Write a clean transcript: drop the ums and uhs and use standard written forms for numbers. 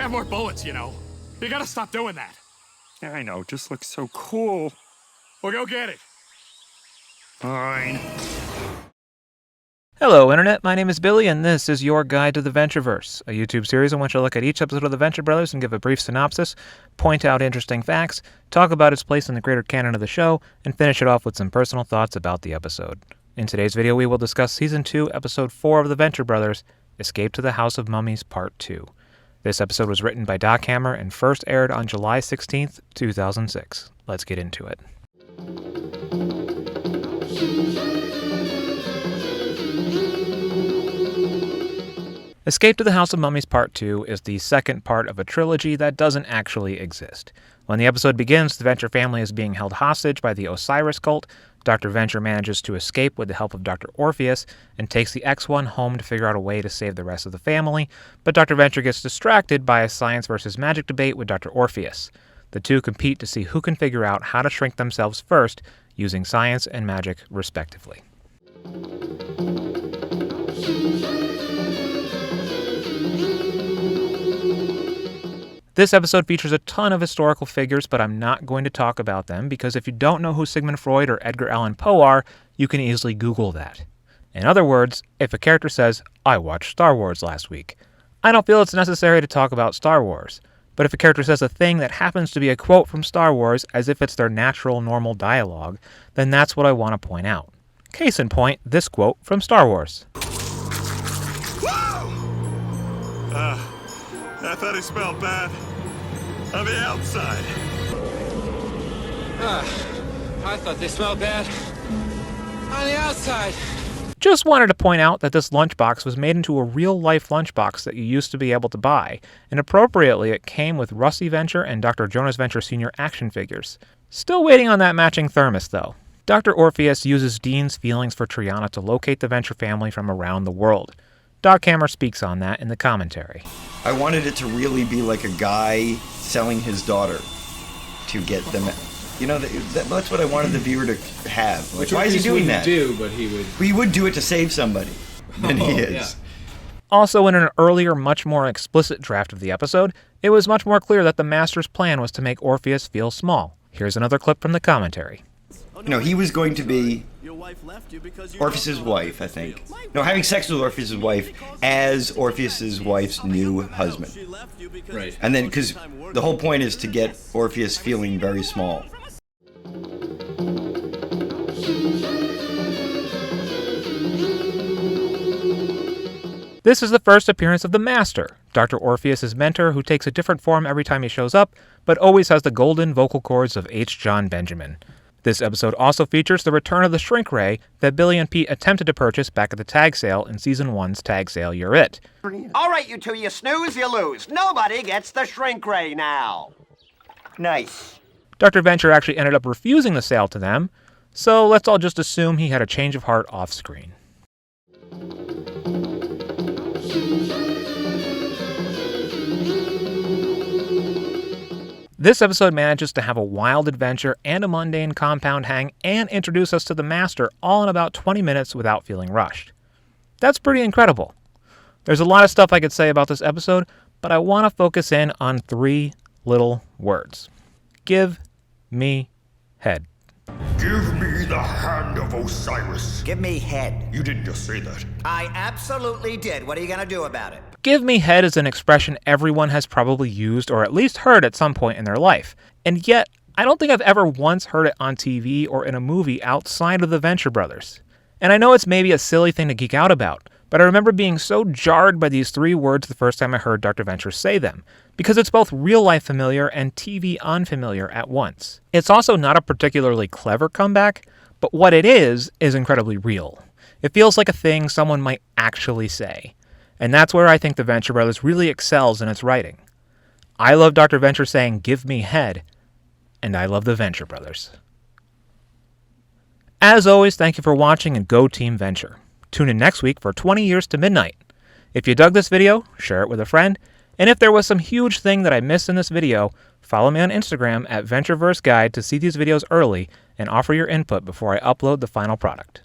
have more bullets, you know. You gotta stop doing that. Yeah, I know. Just looks so cool. Well, go get it. Fine. Hello, Internet. My name is Billy, and this is your guide to the Ventureverse, a YouTube series in which I look at each episode of the Venture Brothers and give a brief synopsis, point out interesting facts, talk about its place in the greater canon of the show, and finish it off with some personal thoughts about the episode. In today's video, we will discuss Season 2, Episode 4 of the Venture Brothers, Escape to the House of Mummies, Part 2. This episode was written by Doc Hammer and first aired on July 16th, 2006. Let's get into it. Escape to the House of Mummies Part 2 is the second part of a trilogy that doesn't actually exist. When the episode begins, the Venture family is being held hostage by the Osiris cult. Dr. Venture manages to escape with the help of Dr. Orpheus and takes the X-1 home to figure out a way to save the rest of the family, but Dr. Venture gets distracted by a science versus magic debate with Dr. Orpheus. The two compete to see who can figure out how to shrink themselves first, using science and magic respectively. This episode features a ton of historical figures, but I'm not going to talk about them because if you don't know who Sigmund Freud or Edgar Allan Poe are, you can easily Google that. In other words, if a character says, "I watched Star Wars last week," I don't feel it's necessary to talk about Star Wars. But if a character says a thing that happens to be a quote from Star Wars as if it's their natural, normal dialogue, then that's what I want to point out. Case in point, this quote from Star Wars. I thought it smelled bad. On the outside. I thought they smelled bad. On the outside. Just wanted to point out that this lunchbox was made into a real-life lunchbox that you used to be able to buy, and appropriately it came with Rusty Venture and Dr. Jonas Venture Sr. action figures. Still waiting on that matching thermos, though. Dr. Orpheus uses Dean's feelings for Triana to locate the Venture family from around the world. Doc Hammer speaks on that in the commentary. I wanted it to really be like a guy selling his daughter to get them. You know, that's what I wanted the viewer to have. Like, why is he doing that? He would do it to save somebody. And he is. Yeah. Also, in an earlier, much more explicit draft of the episode, it was much more clear that the Master's plan was to make Orpheus feel small. Here's another clip from the commentary. You know, he was going to be Orpheus's wife, I think. No, having sex with Orpheus's wife as Orpheus's wife's new husband. Right. And then, because the whole point is to get Orpheus feeling very small. This is the first appearance of the Master, Dr. Orpheus' mentor who takes a different form every time he shows up, but always has the golden vocal cords of H. John Benjamin. This episode also features the return of the shrink ray that Billy and Pete attempted to purchase back at the tag sale in Season 1's Tag Sale You're It. All right, you two, you snooze, you lose. Nobody gets the shrink ray now. Nice. Dr. Venture actually ended up refusing the sale to them, so let's all just assume he had a change of heart off-screen. This episode manages to have a wild adventure and a mundane compound hang and introduce us to the Master all in about 20 minutes without feeling rushed. That's pretty incredible. There's a lot of stuff I could say about this episode, but I want to focus in on 3 little words. Give me head. Give me the hand of Osiris. Give me head. You didn't just say that. I absolutely did. What are you gonna do about it? Give me head is an expression everyone has probably used or at least heard at some point in their life. And yet, I don't think I've ever once heard it on TV or in a movie outside of the Venture Brothers. And I know it's maybe a silly thing to geek out about, but I remember being so jarred by these 3 words the first time I heard Dr. Venture say them, because it's both real-life familiar and TV unfamiliar at once. It's also not a particularly clever comeback, but what it is incredibly real. It feels like a thing someone might actually say. And that's where I think the Venture Brothers really excels in its writing. I love Dr. Venture saying, "Give me head," and I love the Venture Brothers. As always, thank you for watching and go Team Venture. Tune in next week for 20 Years to Midnight. If you dug this video, share it with a friend, and if there was some huge thing that I missed in this video, follow me on Instagram at Ventureverse Guide to see these videos early and offer your input before I upload the final product.